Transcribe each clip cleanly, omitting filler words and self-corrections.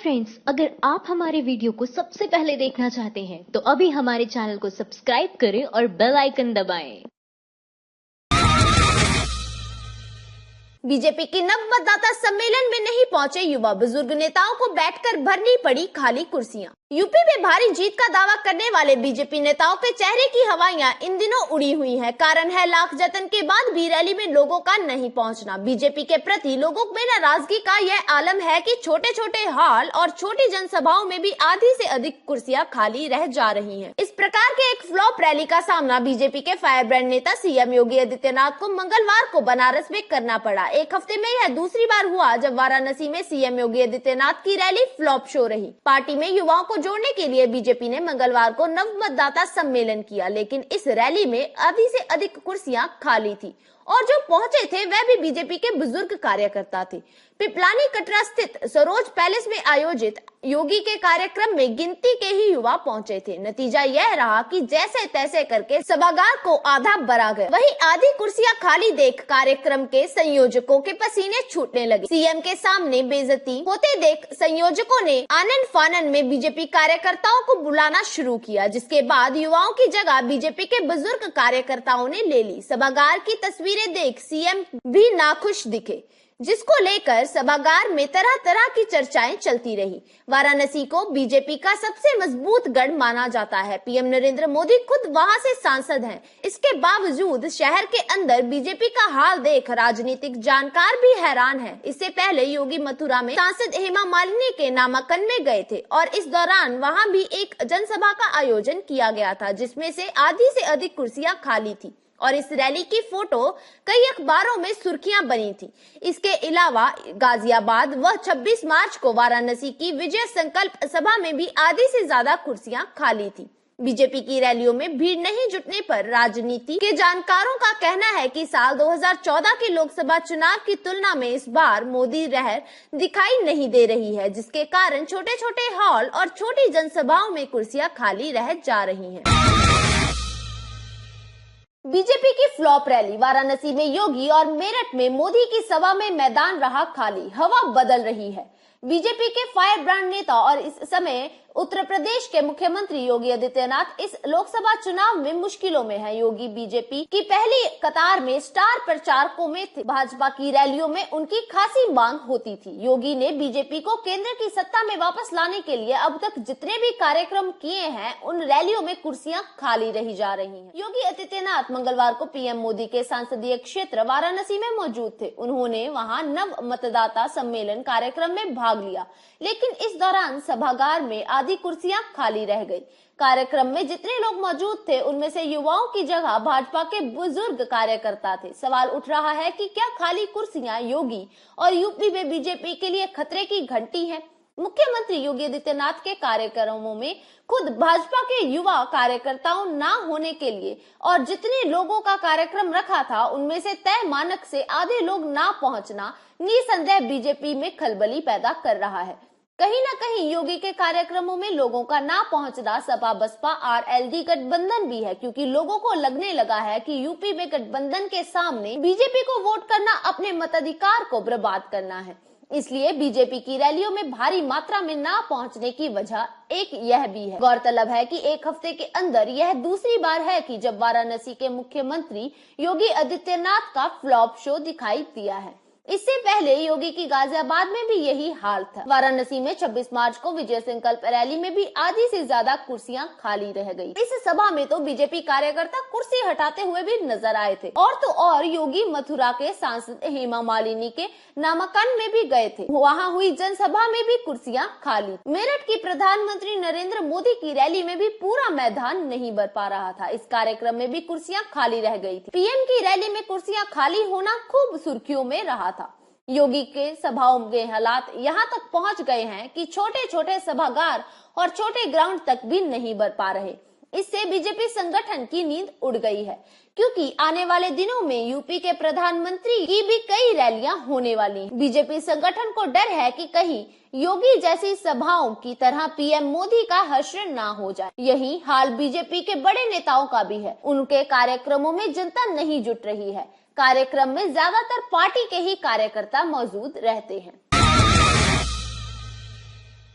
Friends, अगर आप हमारे वीडियो को सबसे पहले देखना चाहते हैं तो अभी हमारे चैनल को सब्सक्राइब करें और बेल आइकन दबाएं। बीजेपी के नव मतदाता सम्मेलन में नहीं पहुंचे युवा बुजुर्ग नेताओं को बैठकर भरनी पड़ी खाली कुर्सियां। यूपी में भारी जीत का दावा करने वाले बीजेपी नेताओं के चेहरे की हवाइयां इन दिनों उड़ी हुई हैं। कारण है लाख जतन के बाद भी रैली में लोगों का नहीं पहुंचना। बीजेपी के प्रति लोगों में नाराजगी का यह आलम है कि छोटे छोटे हॉल और छोटी जनसभाओं में भी आधी से अधिक कुर्सियां खाली रह जा रही हैं। इस प्रकार के एक फ्लॉप रैली का सामना बीजेपी के फायर ब्रांड नेता सीएम योगी आदित्यनाथ को मंगलवार को बनारस में करना पड़ा। एक हफ्ते में यह दूसरी बार हुआ जब वाराणसी में सीएम योगी आदित्यनाथ की रैली फ्लॉप शो रही। पार्टी में युवाओं को जोड़ने के लिए बीजेपी ने मंगलवार को नव मतदाता सम्मेलन किया, लेकिन इस रैली में आधी से अधिक कुर्सियां खाली थी और जो पहुंचे थे वह भी बीजेपी के बुजुर्ग कार्यकर्ता थे। पिपलानी कटरा स्थित सरोज पैलेस में आयोजित योगी के कार्यक्रम में गिनती के ही युवा पहुंचे थे। नतीजा यह रहा कि जैसे तैसे करके सभागार को आधा भरा गया। वहीं आधी कुर्सियां खाली देख कार्यक्रम के संयोजकों के पसीने छूटने लगे। सीएम के सामने बेइज्जती होते देख संयोजकों ने आनन फानन में बीजेपी कार्यकर्ताओं को बुलाना शुरू किया, जिसके बाद युवाओं की जगह बीजेपी के बुजुर्ग कार्यकर्ताओं ने ले ली। सभागार की तस्वीरें देख सीएम भी नाखुश दिखे, जिसको लेकर सभागार में तरह तरह की चर्चाएं चलती रही। वाराणसी को बीजेपी का सबसे मजबूत गढ़ माना जाता है। पीएम नरेंद्र मोदी खुद वहां से सांसद हैं। इसके बावजूद शहर के अंदर बीजेपी का हाल देख राजनीतिक जानकार भी हैरान है। इससे पहले योगी मथुरा में सांसद हेमा मालिनी के नामांकन में गए थे और इस दौरान वहां भी एक जनसभा का आयोजन किया गया था, जिसमें से आधी से अधिक कुर्सियां खाली थी और इस रैली की फोटो कई अखबारों में सुर्खियां बनी थी। इसके अलावा गाजियाबाद व 26 मार्च को वाराणसी की विजय संकल्प सभा में भी आधी से ज्यादा कुर्सियां खाली थी। बीजेपी की रैलियों में भीड़ नहीं जुटने पर राजनीति के जानकारों का कहना है कि साल 2014 के लोकसभा चुनाव की तुलना में इस बार मोदी लहर दिखाई नहीं दे रही है, जिसके कारण छोटे छोटे हॉल और छोटी जनसभाओं में कुर्सियां खाली रह जा रही हैं। बीजेपी की फ्लॉप रैली। वाराणसी में योगी और मेरठ में मोदी की सभा में मैदान रहा खाली। हवा बदल रही है। बीजेपी के फायर ब्रांड नेता और इस समय उत्तर प्रदेश के मुख्यमंत्री योगी आदित्यनाथ इस लोकसभा चुनाव में मुश्किलों में हैं। योगी बीजेपी की पहली कतार में स्टार प्रचारकों में थे। भाजपा की रैलियों में उनकी खासी मांग होती थी। योगी ने बीजेपी को केंद्र की सत्ता में वापस लाने के लिए अब तक जितने भी कार्यक्रम किए हैं, उन रैलियों में कुर्सियां खाली रही जा रही हैं। योगी आदित्यनाथ मंगलवार को पीएम मोदी के संसदीय क्षेत्र वाराणसी में मौजूद थे। उन्होंने वहां नव मतदाता सम्मेलन कार्यक्रम में भाग लिया, लेकिन इस दौरान सभागार में आधी कुर्सियां खाली रह गई। कार्यक्रम में जितने लोग मौजूद थे उनमें से युवाओं की जगह भाजपा के बुजुर्ग कार्यकर्ता थे। सवाल उठ रहा है कि क्या खाली कुर्सियां योगी और यूपी में बीजेपी के लिए खतरे की घंटी हैं? मुख्यमंत्री योगी आदित्यनाथ के कार्यक्रमों में खुद भाजपा के युवा कार्यकर्ताओं ना होने के लिए और जितने लोगों का कार्यक्रम रखा था उनमें से तय मानक से आधे लोग ना पहुंचना निसंदेह बीजेपी में खलबली पैदा कर रहा है। कहीं न कहीं योगी के कार्यक्रमों में लोगों का ना पहुंचना सपा बसपा आरएलडी गठबंधन भी है, क्योंकि लोगों को लगने लगा है कि यूपी में गठबंधन के सामने बीजेपी को वोट करना अपने मताधिकार को बर्बाद करना है। इसलिए बीजेपी की रैलियों में भारी मात्रा में ना पहुंचने की वजह एक यह भी है। गौरतलब है कि एक हफ्ते के अंदर यह दूसरी बार है कि जब वाराणसी के मुख्यमंत्री योगी आदित्यनाथ का फ्लॉप शो दिखाई दिया है। इससे पहले योगी की गाजियाबाद में भी यही हाल था। वाराणसी में 26 मार्च को विजय संकल्प रैली में भी आधी से ज्यादा कुर्सियां खाली रह गई। इस सभा में तो बीजेपी कार्यकर्ता कुर्सी हटाते हुए भी नजर आए थे। और तो और योगी मथुरा के सांसद हेमा मालिनी के नामांकन में भी गए थे। वहां हुई जनसभा में भी कुर्सियां खाली। मेरठ की प्रधानमंत्री नरेंद्र मोदी की रैली में भी पूरा मैदान नहीं भर पा रहा था। इस कार्यक्रम में भी कुर्सियां खाली रह गई थी। पीएम की रैली में कुर्सियां खाली होना खूब सुर्खियों में रहा था। योगी के सभाओं के हालात यहाँ तक पहुँच गए हैं कि छोटे छोटे सभागार और छोटे ग्राउंड तक भी नहीं भर पा रहे। इससे बीजेपी संगठन की नींद उड़ गई है, क्योंकि आने वाले दिनों में यूपी के प्रधानमंत्री की भी कई रैलियां होने वाली हैं। बीजेपी संगठन को डर है कि कहीं योगी जैसी सभाओं की तरह पीएम मोदी का हश्र ना हो जाए। यही हाल बीजेपी के बड़े नेताओं का भी है। उनके कार्यक्रमों में जनता नहीं जुट रही है। कार्यक्रम में ज्यादातर पार्टी के ही कार्यकर्ता मौजूद रहते हैं।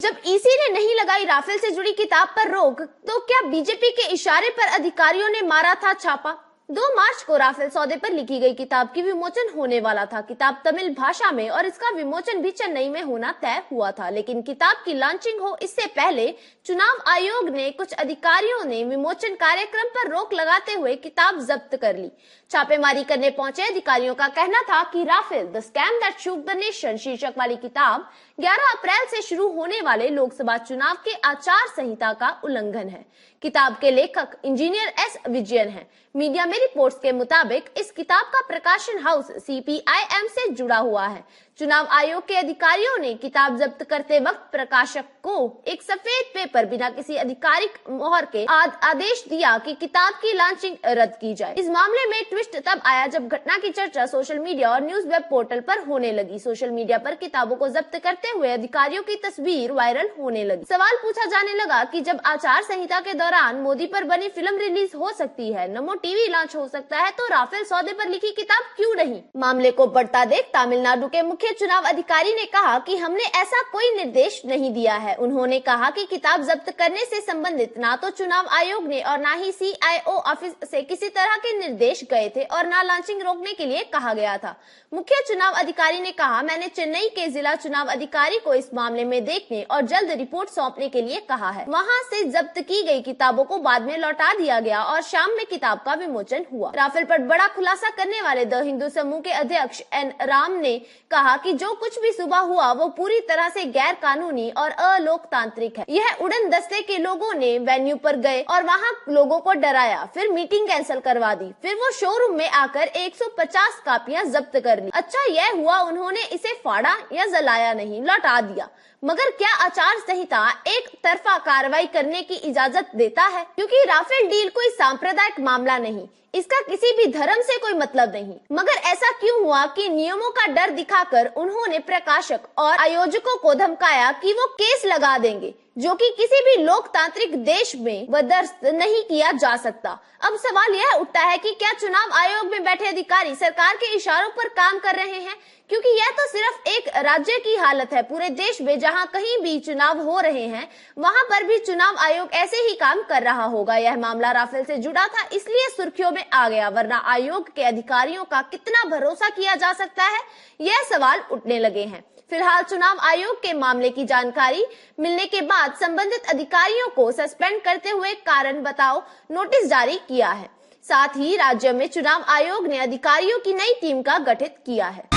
जब ईसी ने नहीं लगाई राफेल से जुड़ी किताब पर रोक, तो क्या बीजेपी के इशारे पर अधिकारियों ने मारा था छापा? 2 मार्च को राफेल सौदे पर लिखी गई किताब की विमोचन होने वाला था। किताब तमिल भाषा में और इसका विमोचन भी चेन्नई में होना तय हुआ था, लेकिन किताब की लॉन्चिंग हो इससे पहले चुनाव आयोग ने कुछ अधिकारियों ने विमोचन कार्यक्रम पर रोक लगाते हुए किताब जब्त कर ली। छापेमारी करने पहुंचे अधिकारियों का कहना था कि Rafale the scam that shook the nation शीर्षक वाली किताब 11 अप्रैल से शुरू होने वाले लोकसभा चुनाव के आचार संहिता का उल्लंघन है। किताब के लेखक इंजीनियर एस विजयन हैं। मीडिया में रिपोर्ट्स के मुताबिक इस किताब का प्रकाशन हाउस CPIM से जुड़ा हुआ है। चुनाव आयोग के अधिकारियों ने किताब जब्त करते वक्त प्रकाशक को एक सफेद पेपर बिना किसी आधिकारिक मोहर के आदेश दिया कि किताब की लॉन्चिंग रद्द की जाए। इस मामले में ट्विस्ट तब आया जब घटना की चर्चा सोशल मीडिया और न्यूज वेब पोर्टल पर होने लगी। सोशल मीडिया पर किताबों को जब्त करते हुए अधिकारियों की तस्वीर वायरल होने लगी। सवाल पूछा जाने लगा कि जब आचार संहिता के दौरान मोदी पर बनी फिल्म रिलीज हो सकती है, नमो टीवी लॉन्च हो सकता है, तो राफेल सौदे पर लिखी किताब क्यों नहीं? मामले को बढ़ता देख तमिलनाडु के मुख्य चुनाव अधिकारी ने कहा कि हमने ऐसा कोई निर्देश नहीं दिया है। उन्होंने कहा कि किताब जब्त करने से संबंधित ना तो चुनाव आयोग ने और ना ही CIO ऑफिस से किसी तरह के निर्देश गए थे और ना लॉन्चिंग रोकने के लिए कहा गया था। मुख्य चुनाव अधिकारी ने कहा, मैंने चेन्नई के जिला चुनाव अधिकारी को इस मामले में देखने और जल्द रिपोर्ट सौंपने के लिए कहा है। वहां से जब्त की गई किताबों को बाद में लौटा दिया गया और शाम में किताब का विमोचन हुआ। राफेल पर बड़ा खुलासा करने वाले द हिंदू समूह के अध्यक्ष N राम ने कहा कि जो कुछ भी सुबह हुआ वो पूरी तरह से गैर कानूनी और अलोकतांत्रिक है। यह उड़न दस्ते के लोगों ने वेन्यू पर गए और वहां लोगों को डराया, फिर मीटिंग कैंसिल करवा दी, फिर वो शोरूम में आकर 150 कापियां जब्त कर ली। अच्छा यह हुआ उन्होंने इसे फाड़ा या जलाया नहीं, लौटा दिया। मगर क्या आचार संहिता एक तरफा कार्रवाई करने की इजाजत देता है? क्योंकि राफेल डील कोई सांप्रदायिक मामला नहीं, इसका किसी भी धर्म से कोई मतलब नहीं। मगर ऐसा क्यों हुआ कि नियमों का डर दिखाकर उन्होंने प्रकाशक और आयोजकों को धमकाया कि वो केस लगा देंगे, जो कि किसी भी लोकतांत्रिक देश में बर्दाश्त नहीं किया जा सकता। अब सवाल यह उठता है कि क्या चुनाव आयोग में बैठे अधिकारी सरकार के इशारों पर काम कर रहे हैं? क्योंकि यह तो सिर्फ एक राज्य की हालत है। पूरे देश में जहां कहीं भी चुनाव हो रहे हैं, वहां पर भी चुनाव आयोग ऐसे ही काम कर रहा होगा। यह मामला राफेल से जुड़ा था, इसलिए सुर्खियों में आ गया, वरना आयोग के अधिकारियों का कितना भरोसा किया जा सकता है, यह सवाल उठने लगे हैं। फिलहाल चुनाव आयोग के मामले की जानकारी मिलने के बाद संबंधित अधिकारियों को सस्पेंड करते हुए कारण बताओ नोटिस जारी किया है। साथ ही राज्य में चुनाव आयोग ने अधिकारियों की नई टीम का गठित किया है।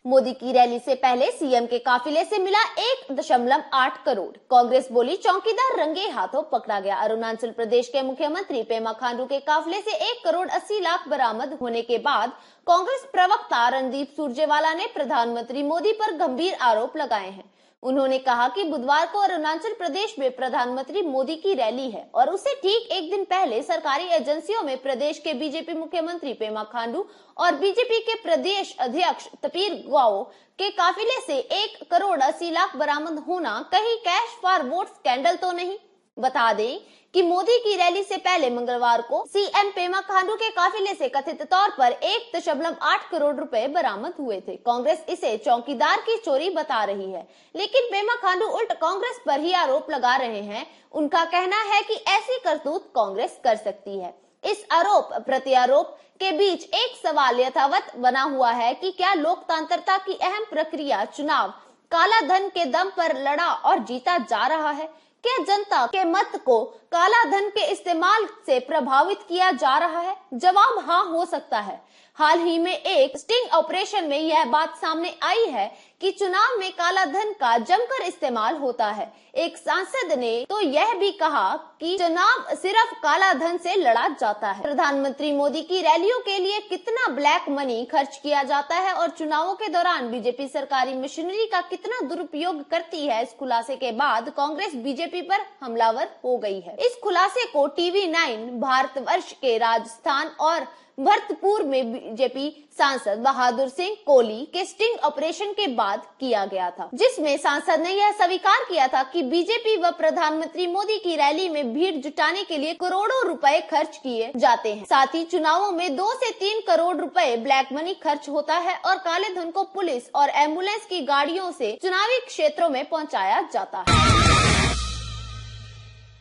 मोदी की रैली से पहले सीएम के काफिले से मिला 1.8 करोड़। कांग्रेस बोली चौकीदार रंगे हाथों पकड़ा गया। अरुणाचल प्रदेश के मुख्यमंत्री पेमा खांडू के काफिले से 1 करोड़ 80 लाख बरामद होने के बाद कांग्रेस प्रवक्ता रणदीप सुरजेवाला ने प्रधानमंत्री मोदी पर गंभीर आरोप लगाए हैं। उन्होंने कहा कि बुधवार को अरुणाचल प्रदेश में प्रधानमंत्री मोदी की रैली है और उससे ठीक एक दिन पहले सरकारी एजेंसियों में प्रदेश के बीजेपी मुख्यमंत्री पेमा खांडू और बीजेपी के प्रदेश अध्यक्ष तपीर गाओ के काफिले से 1 करोड़ 80 लाख बरामद होना कहीं कैश फॉर वोट स्कैंडल तो नहीं? बता दें कि मोदी की रैली से पहले मंगलवार को सीएम पेमा खांडू के काफिले से कथित तौर पर 1.8 करोड़ रुपए बरामद हुए थे। कांग्रेस इसे चौकीदार की चोरी बता रही है, लेकिन पेमा खांडू उल्ट कांग्रेस पर ही आरोप लगा रहे हैं। उनका कहना है कि ऐसी करतूत कांग्रेस कर सकती है। इस आरोप प्रत्यारोप के बीच एक सवाल यथावत बना हुआ है कि क्या लोकतंत्रता की अहम प्रक्रिया चुनाव काला धन के दम पर लड़ा और जीता जा रहा है? क्या जनता के मत को काला धन के इस्तेमाल से प्रभावित किया जा रहा है? जवाब हाँ हो सकता है। हाल ही में एक स्टिंग ऑपरेशन में यह बात सामने आई है कि चुनाव में काला धन का जमकर इस्तेमाल होता है। एक सांसद ने तो यह भी कहा कि चुनाव सिर्फ काला धन से लड़ा जाता है। प्रधानमंत्री मोदी की रैलियों के लिए कितना ब्लैक मनी खर्च किया जाता है और चुनावों के दौरान बीजेपी सरकारी मशीनरी का कितना दुरुपयोग करती है, इस खुलासे के बाद कांग्रेस बीजेपी पर हमलावर हो गई है। इस खुलासे को TV9 भारतवर्ष के राजस्थान और भरतपुर में बीजेपी सांसद बहादुर सिंह कोहली के स्टिंग ऑपरेशन के बाद किया गया था, जिसमें सांसद ने यह स्वीकार किया था कि बीजेपी व प्रधानमंत्री मोदी की रैली में भीड़ जुटाने के लिए करोड़ों रुपए खर्च किए जाते हैं। साथ ही चुनावों में 2 से 3 करोड़ रुपए ब्लैक मनी खर्च होता है और काले धन को पुलिस और एम्बुलेंस की गाड़ियों से चुनावी क्षेत्रों में पहुंचाया जाता है।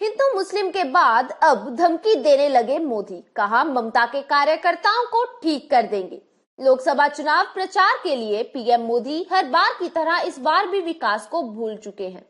हिंदू मुस्लिम के बाद अब धमकी देने लगे मोदी, कहा ममता के कार्यकर्ताओं को ठीक कर देंगे। लोकसभा चुनाव प्रचार के लिए पीएम मोदी हर बार की तरह इस बार भी विकास को भूल चुके हैं।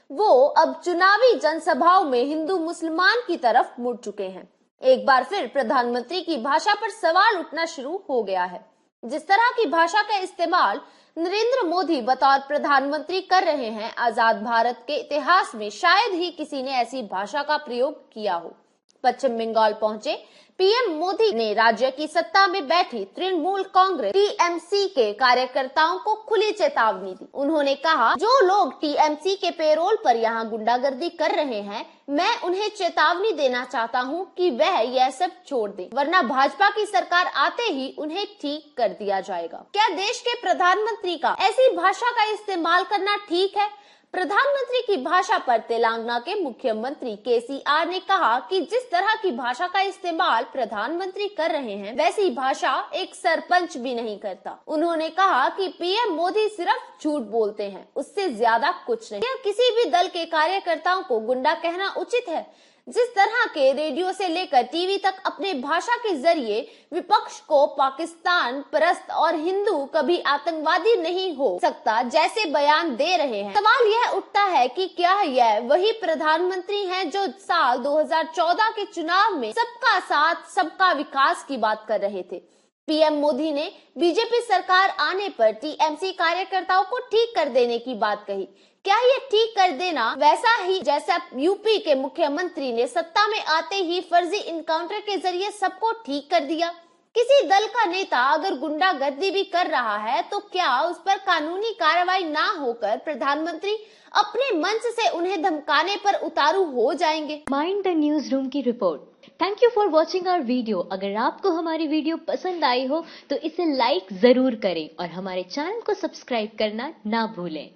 वो अब चुनावी जनसभाओं में हिंदू मुसलमान की तरफ मुड़ चुके हैं। एक बार फिर प्रधानमंत्री की भाषा पर सवाल उठना शुरू हो गया है। जिस तरह की भाषा का इस्तेमाल नरेंद्र मोदी बतौर प्रधानमंत्री कर रहे हैं, आजाद भारत के इतिहास में शायद ही किसी ने ऐसी भाषा का प्रयोग किया हो। पश्चिम बंगाल पहुंचे पीएम मोदी ने राज्य की सत्ता में बैठी तृणमूल कांग्रेस टीएमसी के कार्यकर्ताओं को खुली चेतावनी दी। उन्होंने कहा, जो लोग टीएमसी के पेरोल पर यहाँ गुंडागर्दी कर रहे हैं, मैं उन्हें चेतावनी देना चाहता हूँ कि वह यह सब छोड़ दें, वरना भाजपा की सरकार आते ही उन्हें ठीक कर दिया जाएगा। क्या देश के प्रधानमंत्री का ऐसी भाषा का इस्तेमाल करना ठीक है? प्रधानमंत्री की भाषा पर तेलंगाना के मुख्यमंत्री केसीआर ने कहा कि जिस तरह की भाषा का इस्तेमाल प्रधानमंत्री कर रहे हैं, वैसी भाषा एक सरपंच भी नहीं करता। उन्होंने कहा कि पीएम मोदी सिर्फ झूठ बोलते हैं, उससे ज्यादा कुछ नहीं। क्या किसी भी दल के कार्यकर्ताओं को गुंडा कहना उचित है? जिस तरह के रेडियो से लेकर टीवी तक अपने भाषा के जरिए विपक्ष को पाकिस्तान परस्त और हिंदू कभी आतंकवादी नहीं हो सकता जैसे बयान दे रहे हैं, सवाल यह उठता है कि क्या यह वही प्रधानमंत्री हैं जो साल 2014 के चुनाव में सबका साथ सबका विकास की बात कर रहे थे। पीएम मोदी ने बीजेपी सरकार आने पर टीएमसी कार्यकर्ताओं को ठीक कर देने की बात कही। क्या ये ठीक कर देना वैसा ही जैसा यूपी के मुख्यमंत्री ने सत्ता में आते ही फर्जी इनकाउंटर के जरिए सबको ठीक कर दिया? किसी दल का नेता अगर गुंडागर्दी भी कर रहा है तो क्या उस पर कानूनी कार्रवाई ना होकर प्रधानमंत्री अपने मंच से उन्हें धमकाने पर उतारू हो जाएंगे? माइंड द न्यूज रूम की रिपोर्ट। Thank you for watching our video. अगर आपको हमारी वीडियो पसंद आई हो तो इसे लाइक जरूर करें और हमारे चैनल को सब्सक्राइब करना ना भूलें।